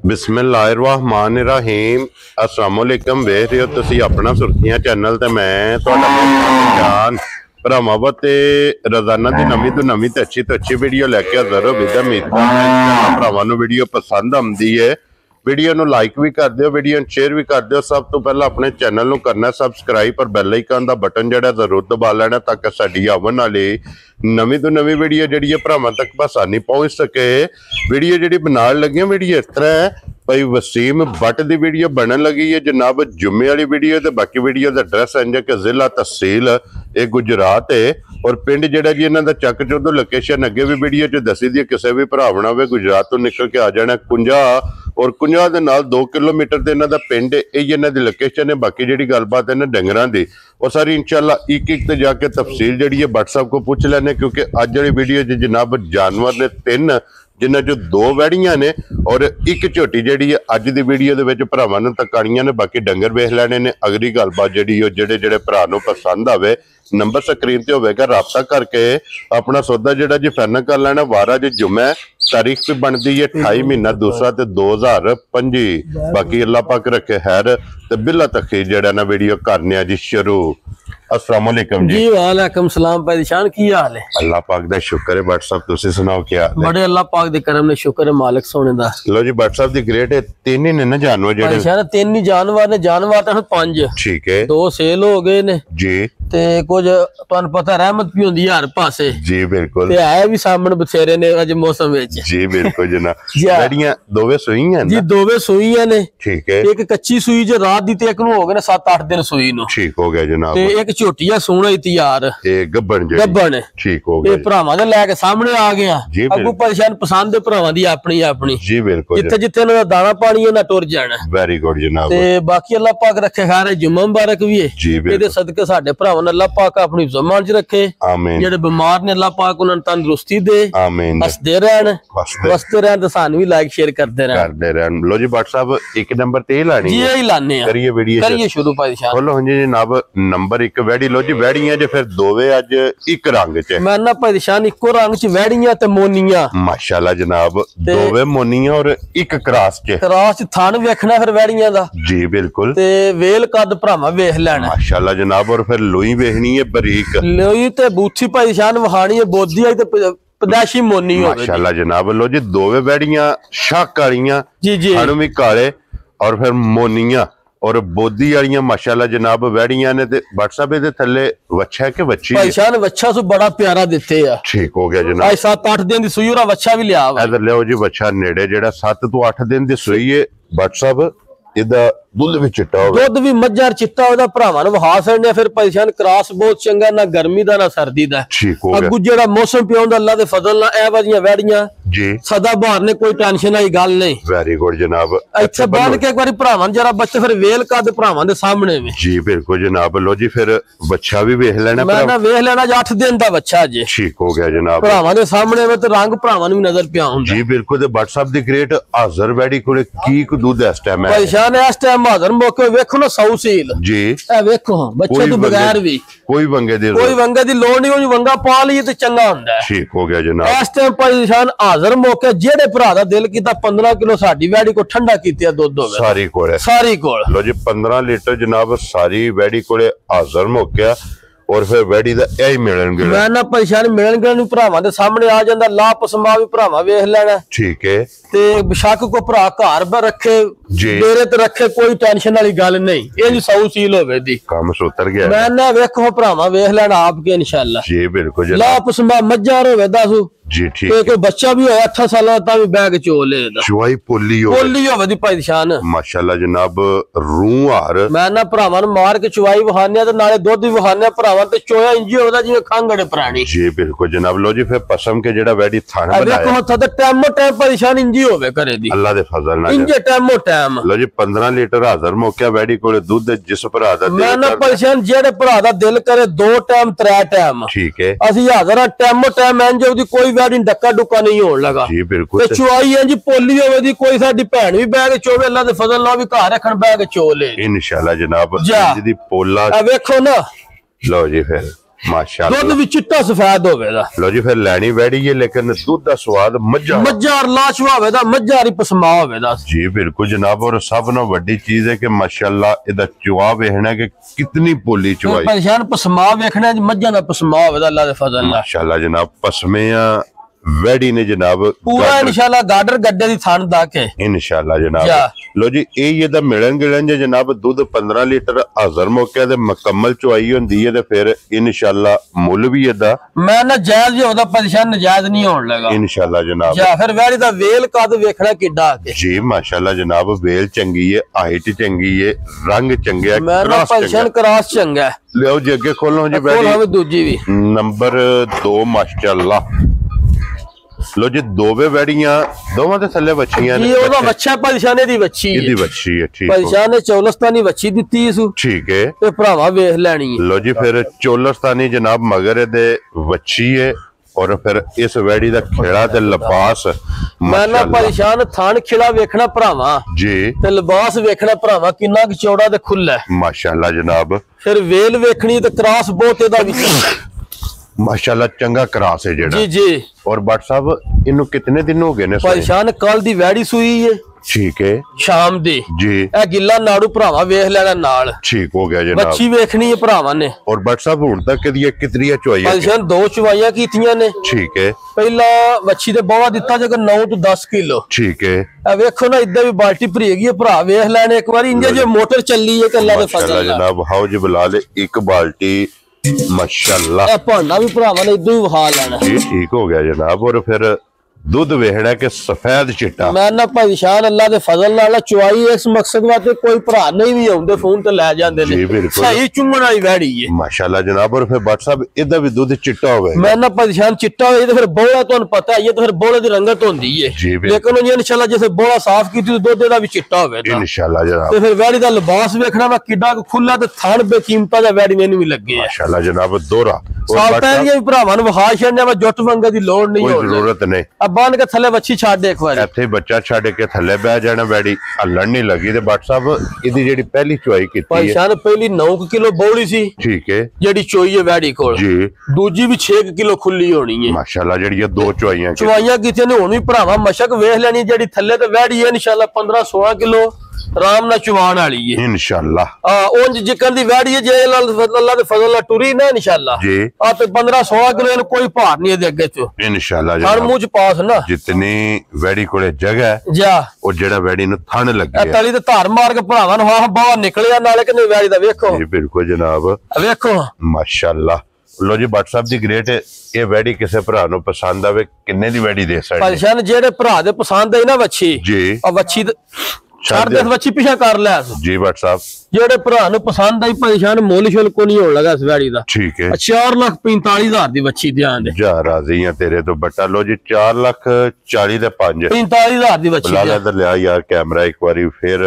बिस्मिल्लाहिर्रहमानिर्रहीम अस्सलाम वालेकुम वेख रहे हो तुसी अपना सुर्खियां चैनल ते मैं तुहाडा जान भरावां ते रोजाना दी नवीं तो नवीं ते अच्छी वीडियो लैके हाज़र हो विद उम्मीद भरावां नूं वीडियो पसंद आउंदी है वीडियो नूं लाइक भी कर दिओ वीडियो नूं शेयर भी कर दिओ। सब तो पहला अपने चैनल नूं करना सबसक्राइब और बैल आइकन दा बटन जिहड़ा जरूर दबा लेना ताकि साडी आवन वाली नवीं तो नवीं वीडियो जिहड़ी है भरावां तक आसानी पहुंच सके। वीडियो जिहड़ी बनाउण लगे वीडियो इस तरह है भाई वसीम बट की वीडियो बनन लगी है जनाब जुम्मे वाली वीडियो तो बाकी वीडियो का एड्रैस इंज कि जिला तहसील ये गुजरात है और पिंड जिहड़ा जी इन्हां दा चक चौधो लोकेशन अगे भी वीडियो च दसी दी किसी भी भरावना होवे गुजरात तो निकल के आ जाना कुंजा और कुंजा दे नाल 2 किलोमीटर ते इन्हां दा पिंड ये इन्हां दी लोकेशन है। बाकी जिहड़ी गलबात है ना डंगरां दी और सारी इंशाल्लाह एक ते जाके तफसील जिहड़ी है बट साहब को पूछ लैने क्योंकि अज वाली वीडियो च जनाब जानवर ने 3 जिन्हां चो 2 वैड़ियां ने और एक झोटी जिहड़ी है अज दी वीडियो दे विच भरावां नूं तकाणियां ने बाकी डंगर वेख लैणे ने। अगली गलबात जिहड़ी ओ जिहड़े भरा नूं पसंद आवे नंबर स्क्रीन ते होवेगा राबता करके अपना सौदा जिहड़ा जी फाइनल कर लेना। वारा जी जुम्मे तारीख भी बनती है 28 महीना दूसरा ते 2025। बाकी अल्लाह पाक रखे खैर ते बिला तखीर जिहड़ा ना वीडियो करने जी शुरू। अस्सलाम वालेकुम जी। वालेकुम सलाम परेशान की हाल है? अल्लाह पाक दा शुक्र है। व्हाट्सएप तुसी सुनाओ क्या हाल है? बड़े अल्लाह पाक दे करम ने शुक्र है मालिक सोने दा। लो जी व्हाट्सएप दी ग्रेड है 3 ही ने ना जानवर जेडे परेशान 3 ही जानवर तो 5 ठीक है 2 सेल हो गए ने जी ते कुछ तुहानू पता रहमत भी हुंदी हर पासे जी बिल्कुल ते है भी सामने बथेरे ने अज मौसम विच जी बिल्कुल जनाब। लड़ियां दोवे सुईयां जी दोवे सुईयां ने ठीक है एक कच्ची सुई जो रात दी ते एक नु हो गए ने 7-8 दिन सुई नु ठीक हो गया जनाब ते एक झोटिया सोना ही तैयार ए गब्बन ठीक हो गया भरावां दे लेके सामने आ गया अगू परेशान पसंद भरावां दी अपनी जी बिल्कुल जिथे जिथे ना दाना पानी ना टुर जाना वेरी गुड जनाब ते बाकी अल्लाह पाक रखे खैर जुम्मा मुबारक भी है इहदे सदके साडे भरावां अल्लाह पाक अपनी ज़मान च रखे आमीन जेडे बीमार ने अल्लाह पाक उन्हां नूं तंदुरुस्ती दे आमीन हसदे रहन वसते रहन ते सानू भी लाइक शेयर करदे रहन। लो जी व्हाट्सएप एक नंबर ते लानी जी यही लाने हैं करिए वीडियो करिए शुरू परेशान बोलो जी जनाब नंबर 1 वैड़ी लो जी वैड़ियां जे फिर दोवे अज एक रंग च मैं ना परेशान इको रंग च वैड़ियां ते मोनियां माशाल्लाह जनाब दोवे मोनियां और एक क्रॉस च थान वेखना फिर वैड़ियां दा जी बिल्कुल ते वेल कद भरावां वेख लेना माशाल्लाह जनाब और फिर लोई वेखनी है बरीक लोई ते बूथी परेशान वहानी है बोदी आई ते पदाशी मोनी होवे माशाल्लाह जनाब। लो जी दोवे वैड़ियां शाक वालियां जी जी थान भी काले और फिर मोनियां और बोदी वालियां माशाल्लाह जनाब वैड़ियां ने ते व्हाट्सएप दे थल्ले वच्छा के बच्ची परेशान वच्छा सो बड़ा प्यारा दिते आ ठीक हो गया जनाब। आज 7-8 दिन दी सुई और वच्छा भी लिया इधर लियो जी वच्छा नेड़े जेड़ा 7 तो 8 दिन दी सुई है व्हाट्सएप इदा दुध भी चिट्टा होवे दुध भी मज्जार चिट्टा ओदा भरावां नूं वहा सकने फिर परेशान क्रॉस बहुत चंगा ना गर्मी दा ना सर्दी दा ठीक हो गया अगू जेड़ा मौसम पियोंदा अल्लाह दे फजल नाल ए वालियां वैड़ियां जी सदा बहार ने कोई टेंशन वाली गल नहीं वेरी गुड जनाब। अच्छा बांध के एक बारी भरावां जरा बच्चे फिर वेल कद भरावां दे सामने में जी बिल्कुल जनाब। लो जी फिर बच्चा भी वेख लेना मैं ना वेख लेना 8 दिन दा बच्चा जी ठीक हो गया जनाब भरावां दे सामने में ते रंग भरावां नूं नजर पिया हुंदा जी बिल्कुल। ते व्हाट्सएप दी ग्रेट हाजर वैड़ी कोले की दूध इस टाइम है परेशान इस टाइम हाजर मौके वेखो ना 100 सील जी ए वेखो बच्चे तो बगैर भी कोई वंगे दी लोड़ नहीं होनी वंगा पा लिए ते चंगा हुंदा है ठीक हो गया जनाब। इस टाइम परेशान हाजर मौके जेड़े भरा दा दिल कीता 15 किलो साडी वैड़ी को ठंडा कीते दुध होवे सारी कोल लो जी 15 लीटर जनाब सारी वैड़ी कोले हाजर मौके और फिर वैड़ी दा यही मिलन गे मैं ना परेशान मिलन गे नु भरावां दे सामने आ जांदा ला पसमा भी भरावां वेख लेना ठीक है ते बेशक को भरा घर पर रखे डेरे ते रखे कोई टेंशन वाली गल नहीं ये जी 100 सील होवे दी काम सुतर गया मैं ना वेखो भरावां वेख लेना आपके इंशाल्लाह जी बिल्कुल ला पसमा मज्जार होवे 10 जी ठीक है कोई बच्चा भी होया 8 साल दा भी बैग चोल लेदा चुवाई पोली होवे दी परेशान माशाल्लाह जनाब रूह हार मैं ना भरावां नु मार के चुवाई वहाने ते नाले दूध भी वहाने भरावां ते चोया इंजी होदा जिवें खांगड़े प्राणी जी बिल्कुल जनाब। लो जी फिर पसम के जेड़ा वैड़ी थाना बनाया देखो था ते टाइमो टाइम परेशान इंजी होवे करे दी अल्लाह दे फजल नाल इंजे टाइमो टाइम। लो जी 15 लीटर हाजर मौके वैड़ी कोले दूध जिस भरा दा मैं ना परेशान जेड़े भरा दा दिल करे 2 टाइम 3 टाइम ठीक है असि हाजर टाइमो टाइम इंज ओदी कोई वैड़ी डक्का डुक्का नहीं होने लगा जी बिल्कुल ते चुआई है जी पोली होवे दी कोई साडी भैन भी बैग चोवे अल्लाह दे फजल नाल भी घर रखन बैग चो ले इंशाल्लाह जनाब जी दी पोला वेखो ना लो जी फिर माशाल्लाह दुध भी चिट्टा सफेद होवेगा। लो जी फिर लैनी वैड़ी है लेकिन दूध दा स्वाद मज्जा लाशवा होवेगा, मज्जा री पसमा होवेगा जी बिल्कुल जनाब। और सब ना बड़ी चीज है कि माशाल्लाह इदा चुआ वेखना कि कितनी पोली चुआई परेशान पसमा वेखना मज्जा दा पसमा होवेगा अल्लाह दे फजल नाल माशाल्लाह जनाब। पसमिया वैड़ी ने जनाब पूरा इंशाल्लाह गाडर गड्डे दी थान दा के इंशाल्लाह जनाब। लो जी ये दा मिलन गिलन जे जनाब दूध 15 लीटर हाजर मौके ते मुकम्मल चुआई होंदी है ते फिर इंशाल्लाह मुल भी एदा मैं ना जायज होदा परेशान नजायज नहीं होने लगा इंशाल्लाह जनाब। जा फिर वैड़ी दा वेल कद वेखना किड्डा के जी माशाल्लाह जनाब। वेल चंगी है, हाइट चंगी है, रंग चंगे, मैं ना परेशान क्रॉस चंगा है। लियो जी अगे खोलो जी वैड़ी दूजी भी नंबर 2 माशाल्लाह। लो जी दोवे वैड़ियां दोवां दे थल्ले बच्चियां ने। ओदा बच्चा परेशाने दी बच्ची है, इदी बच्ची है ठीक। परेशाने चौलस्तानी बच्ची दित्ती इसु ठीक है ते भरावा वेख लेनी है। लो जी फिर चौलस्तानी जनाब मगर दे बच्ची है और फिर इस वैड़ी दा खेड़ा ते लिबास मैं ना परेशान थान खिला वेखना भरावा जी ते लिबास वेखना भरावा किन्ना चौड़ा ते खुला है माशाल्लाह जनाब। फिर वेल वेखनी ते क्रॉस बहुत एदा विच माशाल्लाह चंगा क्रॉस है जेड़ा जी जी। और बट साहब इन्नु कितने दिन हो गए ने परेशान कल दी वैड़ी सुई है ठीक है शाम दी जी ए गिल्ला नाड़ू भरावा वेख लेना नाल ठीक हो गया जनाब। बच्ची वेखनी है भरावा ने। और बट साहब हुन तक कितनी चुआई परेशान 2 चुआइयां कीतियां ने ठीक है। पहला बच्ची दे बोवा दिता जगर 9 तो 10 किलो ठीक है। ए वेखो ना इधर भी बाल्टी भरी है भरा वेख लेने एक बार इंजे जो मोटर चली है अल्लाह दे फजल जनाब। हाओ जी बिलाल एक बाल्टी माशाल्लाह भांडा भी भरावा ने इधर ही वहा लेना जी ठीक हो गया जनाब। और फिर दूध वेखना के सफेद चिट्टा मैं ना परेशान अल्लाह दे फजल नाल चुआई इस मकसद वास्ते कोई भरा नहीं भी आउंदे फोन ते ले जांदे ने सही चुंगण वाली वैड़ी है माशाल्लाह जनाब। और फिर बट साहब इदा भी दूध चिट्टा होवे मैं ना परेशान चिट्टा होए तो फिर बोला तुहानू पता है ये तो फिर बोले दी रंगत होंदी है लेकिन ये इंशाल्लाह जैसे बोला साफ कीती तो दूध दा भी चिट्टा होवे इंशाल्लाह जनाब। ते फिर वैड़ी दा लिबास वेखना वा किड्डा खुला ते थान बेकीमता दा वैड़ी मैनू भी लगे माशाल्लाह जनाब। दोहरा सालता भी भरावां नू वहा छड़ना वा जुट मंगे दी लोड़ नहीं कोई जरूरत नहीं। अब बांध के थल्ले बच्ची छाड़ एक बार ਇੱਥੇ ਬੱਚਾ ਛੱਡ ਕੇ ਥੱਲੇ ਬਹਿ ਜਾਣਾ ਵੈੜੀ ਹੱਲਣ ਨਹੀਂ ਲੱਗੀ ਤੇ ਬਟ ਸਾਹਿਬ ਇਹਦੀ ਜਿਹੜੀ ਪਹਿਲੀ ਚੁਆਈ ਕੀਤੀ ਹੈ ਪਰੇਸ਼ਾਨ ਪਹਿਲੀ 9 ਕਿਲੋ ਬੋਲੀ ਸੀ ਠੀਕ ਹੈ ਜਿਹੜੀ ਚੋਈ ਹੈ ਵੈੜੀ ਕੋਲ ਜੀ ਦੂਜੀ ਵੀ 6 ਕਿਲੋ ਖੁੱਲੀ ਹੋਣੀ ਹੈ ਮਾਸ਼ਾਅੱਲਾ ਜਿਹੜੀ ਇਹ 2 ਚੁਆਈਆਂ ਕੀਤੀਆਂ ਨੇ ਹੁਣ ਵੀ ਭਰਾਵਾ ਮਸ਼ਕ ਵੇਖ ਲੈਣੀ ਜਿਹੜੀ ਥੱਲੇ ਤੇ ਵੈੜੀ ਹੈ ਇਨਸ਼ਾਅੱਲਾ 15-16 ਕਿਲੋ आराम ना चुवान वाली है इंशाल्लाह। उंज जिकन दी वैड़ी है जे अल्लाह दे फजल नाल टुरी ना इंशाल्लाह जी आ ते 15-16 किलो इनु कोई भार नहीं दे अगे चो इंशाल्लाह हर मुंह च पास ना जितनी वैड़ी कोले जगह है जा ओ जेड़ा वैड़ी नु थन लगे है तली ते धार मार के भरावां नु हां बाहर निकलिया नाले कि वैड़ी दा वेखो जी बिल्कुल जनाब वेखो माशाल्लाह। लो जी भट्ट साहब दी ग्रेट ये वैड़ी किसे भरा नु पसंद आवे किन्ने दी वैड़ी दे सकदे परेशान जेड़े भरा दे पसंद आई ना वच्छी जी आ वच्छी छाड़ दे वच्छी पीछा कर ले जी भट्ट साहब जेड़े भरा नु पसंद आई परेशान मोल शोल को नहीं होण लगा इस वैड़ी दा ठीक है 4,45,000 दी वच्छी ध्यान दे जा राजी है तेरे तो बट्टा। लो जी 4,40,000 दे 5 45,000 दी वच्छी ला इधर ले आ यार कैमरा एक बारी फिर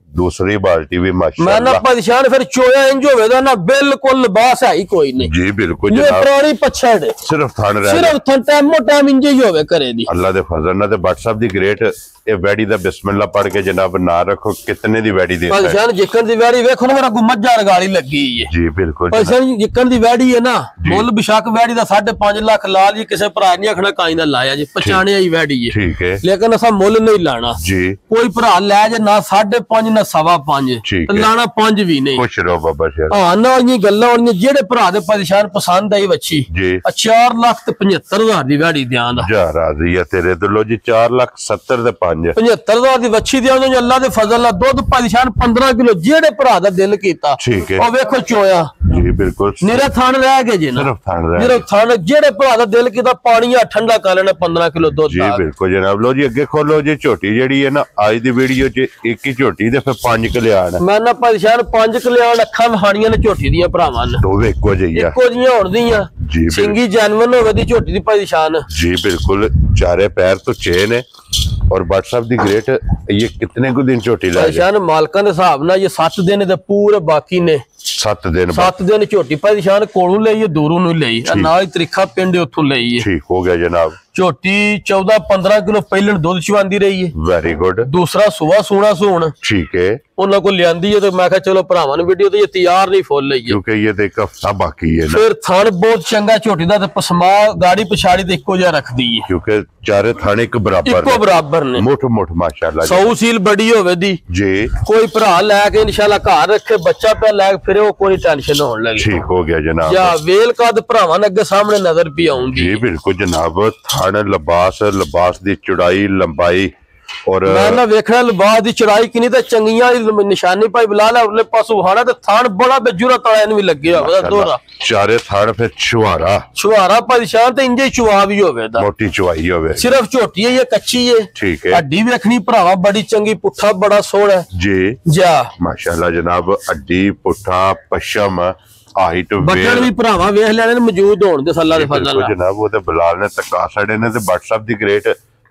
दूसरी बाल्टी भी माशाल्लाह मैं ना परेशान फिर चोया इंज होवेगा ना बिल्कुल लिबास है ही कोई नहीं जी बिल्कुल ये पुरानी पछड़ सिर्फ थान रह सिर्फ थान टाइमो टाइम इंज ही होवे करे दी अल्लाह दे फजल ना ते भट्ट साहब दी ग्रेट ये वैड़ी दा बिस्मिल्लाह पढ़ के जनाब ना रखो कितने दी वैड़ी दे परेशान जिकन दी वैड़ी वेखो ना मेरा गुमज्जा रगाली लगी है जी बिल्कुल परेशान जिकन दी वैड़ी है ना मुल बेशक वैड़ी दा 5.5 लाख ला ली किसे भरा नहीं आखना काई दा लाया जी पहचाने आई वैड़ी है ठीक है लेकिन असा मुल नहीं लाना जी कोई भरा ले जे ना 5.5 ना 5.5 लाना 5 भी नहीं खुश रहो बाबा शेर हां ना ये गल्लां होनी जेड़े भरा दे परेशान पसंद आई वच्छी जी 4,75,000 दी वैड़ी ध्यान दा जा राजी है तेरे तो। लो जी 4,70,000 दे 75,000 दी वच्छी दी अल्लाह दे फजल नाल दुध परेशान 15 किलो जेड़े भरा दा दिल कीता ठीक है ओ वेखो चोया जी बिल्कुल निरा थान रह गए जी ना सिर्फ थान जेड़े भरा दा दिल कीता पानी ठंडा कर लेना 15 किलो दुध जी बिल्कुल जनाब। लो जी अगे खोलो जी झोटी जेड़ी है ना आज दी वीडियो च एक ही झोटी ते फिर 5 कल्याण मैं ना परेशान 5 कल्याण अखां वहाणियां ने झोटी दी भरावां ने दो इक्को जिहियां होण दीयां जी सिंगी जानवर होवे दी झोटी दी परेशान जी बिल्कुल चारे पैर तो चेन है। और भट्ट साहब दी ग्रेट ये कितने को दिन झोटी ला परेशान मालकां दे हिसाब नाल ये 7 दिन दे पूरे बाकी ने 7 दिन झोटी परेशान कोलों लई दूरों नु लई नाल तरीखा पिंड उथों लई है ठीक हो गया जनाब। ਝੋਟੀ 14-15 ਕਿਲੋ ਪਹਿਲਣ ਦੁੱਧ ਚਵਾਂਦੀ ਰਹੀ ਹੈ। Very good. ਦੂਸਰਾ ਸੁਆ ਸੋਣਾ ਸੋਣ ਠੀਕ ਹੈ। ਉਹਨਾਂ ਕੋਲ ਲਿਆਂਦੀ ਹੈ ਤੇ ਮੈਂ ਕਿਹਾ ਚਲੋ ਭਰਾਵਾਂ ਨੂੰ ਵੀਡੀਓ ਤੇ ਇਹ ਤਿਆਰ ਨਹੀਂ ਫੁੱਲ ਲਈ ਕਿਉਂਕਿ ਇਹ ਤੇ ਇੱਕ ਹਫਤਾ ਬਾਕੀ ਹੈ ਨਾ। ਫਿਰ ਥਣ ਬਹੁਤ ਚੰਗਾ ਝੋਟੀ ਦਾ ਤੇ ਪਸਮਾ ਗਾੜੀ ਪਛਾੜੀ ਤੇ ਇੱਕੋ ਜਿਹਾ ਰੱਖਦੀ ਹੈ ਕਿਉਂਕਿ ਚਾਰੇ ਥਣ ਇੱਕ ਬਰਾਬਰ ਨੇ ਮੁੱਠ ਮਾਸ਼ਾਅੱਲਾ। ਸੌ ਸੀਲ ਬੜੀ ਹੋਵੇ ਦੀ ਜੀ ਕੋਈ ਭਰਾ ਲੈ ਕੇ ਇਨਸ਼ਾਅੱਲਾ ਘਰ ਰੱਖੇ ਬੱਚਾ ਪਿਆ ਲੈ ਕੇ ਫਿਰੇ ਉਹ ਕੋਈ ਟੈਨਸ਼ਨ ਹੋਣ ਲੱਗੀ। ਠੀਕ ਹੋ ਗਿਆ ਜਨਾਬ। ਜਾਂ ਵੇਲ ਕਦ ਭਰਾਵਾਂ ਨੇ ਅੱਗੇ ਸਾਹਮਣੇ ਨਜ਼ਰ ਵੀ ਆਉਂਦੀ। ਜੀ ਬਿਲਕੁਲ ਜਨਾਬ। ਥਣ ਲਿਬਾਸ ਦੀ ਚੌੜਾਈ ਲੰਬਾਈ और मैं ना देखना लिबास की चढ़ाई किनी ते चंगियां निशानी भाई बिलाल उरले पासों हाना ते थान बड़ा बेजुरा तळैन भी लगे होवे दोरा चारे थान फिर छुआरा परेशान ते इंजे चुआ भी होवे दा मोटी चुआई होवे। सिर्फ झोटी है ये कच्ची है। ठीक है। हड्डी देखनी भरावा बड़ी चंगी पुट्ठा बड़ा सोहना जी जा माशाल्लाह जनाब। हड्डी पुट्ठा पशम हाइट बटन भी भरावा वेख लेने मौजूद होण दे अल्लाह दे फजल नाल जनाब। वो ते बिलाल ने तका छड़े ने ते WhatsApp दी ग्रेट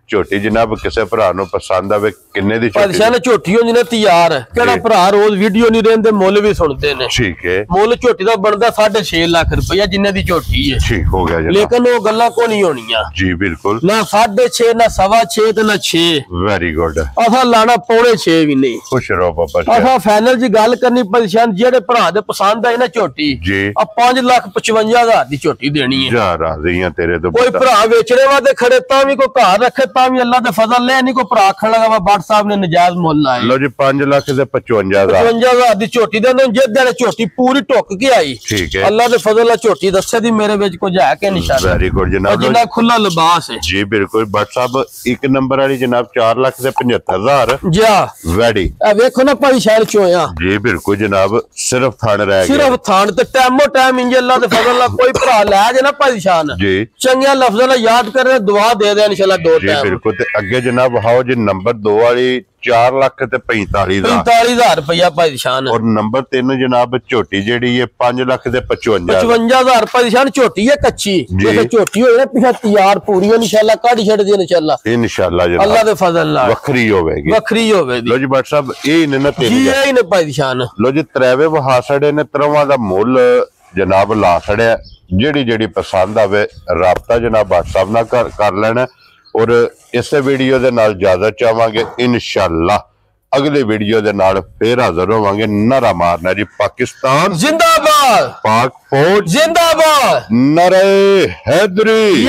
ਝੋਟੀ ਜਨਾਬ ਕਿਸੇ ਭਰਾ ਨੂੰ ਪਸੰਦ ਆਵੇ ਕਿੰਨੇ ਦੀ ਝੋਟੀ ਪਰਸ਼ਾਨ ਝੋਟੀ ਹੁੰਦੀ ਨੇ ਤਿਆਰ ਕਿਹੜਾ ਭਰਾ ਰੋਜ਼ ਵੀਡੀਓ ਨਹੀਂ ਰਹਿੰਦੇ ਮੁੱਲ ਵੀ ਸੁਣਦੇ ਨੇ। ਠੀਕ ਹੈ। ਮੁੱਲ ਝੋਟੀ ਦਾ ਬਣਦਾ 6.5 ਲੱਖ ਰੁਪਇਆ ਜਿੰਨੇ ਦੀ ਝੋਟੀ ਹੈ। ਠੀਕ ਹੋ ਗਿਆ ਜਨਾਬ। ਲੇਕਿਨ ਉਹ ਗੱਲਾਂ ਕੋ ਨਹੀਂ ਹੋਣੀਆਂ। ਜੀ ਬਿਲਕੁਲ ਨਾ 6.5 ਨਾ 6.5 ਤੇ ਨਾ 6 ਵੈਰੀ ਗੁੱਡ। ਅਸਾਂ ਲਾਣਾ 5.5 ਵੀ ਨਹੀਂ। ਖੁਸ਼ ਰਹੋ ਬਾਬਾ। ਅਸਾਂ ਫਾਈਨਲ ਜੀ ਗੱਲ ਕਰਨੀ ਪਰਸ਼ਾਨ ਜਿਹੜੇ ਭਰਾ ਦੇ ਪਸੰਦ ਆਈ ਨਾ ਝੋਟੀ ਜੀ ਆ 5,55,000 ਦੀ ਝੋਟੀ ਦੇਣੀ ਹੈ। ਜਾ ਰਾਜ਼ੀਆਂ ਤੇਰੇ ਤੋਂ। ਕੋਈ ਭਰਾ ਵੇਚਣੇ ਵਾਦੇ ਖੜੇ ਤਾਂ ਵੀ ਕੋਈ ਘਰ ਰੱਖੇ ਤਾਂ ਵੀ ਅੱਲਾ ਦੇ ਫਜ਼ਲ ਲੈ ਨਹੀਂ ਕੋਈ ਭਰਾ ਆਖਣ ਲਗਾ ਵਾ ਬਾਟ ਸਾਹਿਬ ਨੇ ਨਜਾਇਜ਼ ਮੁੱਲ ਲਾਏ। ਲੋ ਜੀ 5,55,000 ਦੀ ਝੋਟੀ ਦੇ ਨੂੰ ਜਿੱਦਾਂ ਝੋਟੀ ਪੂਰੀ ਟੁੱਕ ਕੇ ਆਈ। ਠੀਕ ਹੈ। ਅੱਲਾ ਦੇ ਫਜ਼ਲ ਨਾਲ ਝੋਟੀ ਦੱਸੇ ਦੀ ਮੇਰੇ ਵਿੱਚ ਕੁਝ ਹੈ ਕਿ ਨਿਸ਼ਾਨ। ਵੈਰੀ ਗੁੱਡ ਜਨਾਬ। ਜਿੰਨਾ ਖੁੱਲਾ ਲਿਬਾਸ ਹੈ। ਜੀ ਬਿਲਕੁਲ। ਬਾਟ ਸਾਹਿਬ ਇੱਕ ਨੰਬਰ ਵਾਲੀ ਜਨਾਬ 4,75,000 ਜਾ ਵੈਡੀ। ਇਹ ਵੇਖੋ ਨਾ ਭਾਈ ਸ਼ਹਿਰ ਚ ਹੋਇਆ। ਜੀ ਬਿਲਕੁਲ ਜਨਾਬ। ਸਿਰਫ ਥਣ ਰਹਿ ਗਿਆ। ਸਿਰਫ ਥਣ ਤੇ ਟਾਈਮੋ ਟਾਈਮ ਇੰਜ ਅੱਲਾ ਦੇ ਫਜ਼ਲ ਨਾਲ ਕੋਈ ਭਰਾ ਲੈ ਜੇ ਨਾ ਭਾਈ ਸ਼ਾਨ ਜੀ ਚੰਗੀਆਂ ਲਫ਼ਜ਼ਾਂ ਨਾਲ ਯਾਦ ਕਰੇ ਦੁਆ ਦੇ ਦੇ ਇਨਸ਼ਾਅੱਲਾ ਦੋ ਟਾਈਮ। ਜੀ ਬਿਲਕੁਲ। ਤੇ ਅੱਗੇ ਜਨਾਬ ਹਾਓ ਜੀ ਨੰਬਰ 2 ਵਾਲੀ 4,45,000 ਰੁਪਇਆ ਭਾਈ ਸ਼ਾਨ। ਔਰ ਨੰਬਰ 3 ਜਨਾਬ ਝੋਟੀ ਜਿਹੜੀ ਹੈ 5,55,000 ਰੁਪਏ ਸ਼ਾਨ ਝੋਟੀ ਹੈ ਕੱਚੀ। ਜੇ ਝੋਟੀ ਹੋਏ ਨਾ ਪਿਛਾ ਤਿਆਰ ਪੂਰੀ ਇਨਸ਼ਾਅੱਲਾ ਕੱਢ ਛੱਡ ਦੀ ਇਨਸ਼ਾਅੱਲਾ ਜਨਾਬ ਅੱਲਾ ਦੇ ਫਜ਼ਲ ਨਾਲ ਵੱਖਰੀ ਹੋਵੇਗੀ। ਲੋ ਜੀ ਬਾਟ ਸਾਹਿਬ ਇਹ ਨੇ ਨਾ ਜੀ ਇਹ ਨੇ ਭਾਈ ਸ਼ਾਨ। ਲੋ ਜੀ ਤਰੇਵੇ ਵਹਾ ਛੜੇ ਨੇ ਤਰਵਾਂ ਦਾ ਮੁੱਲ ਜਨਾਬ ਲਾ ਛੜਿਆ। ਜਿਹੜੀ ਪਸੰਦ ਆਵੇ ਰਾਬਤਾ ਜਨਾਬ WhatsApp ਨਾਲ ਕਰ ਲੈਣਾ। और इस वीडियो दे नाल इजाजत चाहांगे इंशाअल्लाह अगले वीडियो दे नाल फिर हाजिर होवांगे। नारा मारना जी पाकिस्तान जिंदाबाद, पाक फौज जिंदाबाद, नारे हैदरी।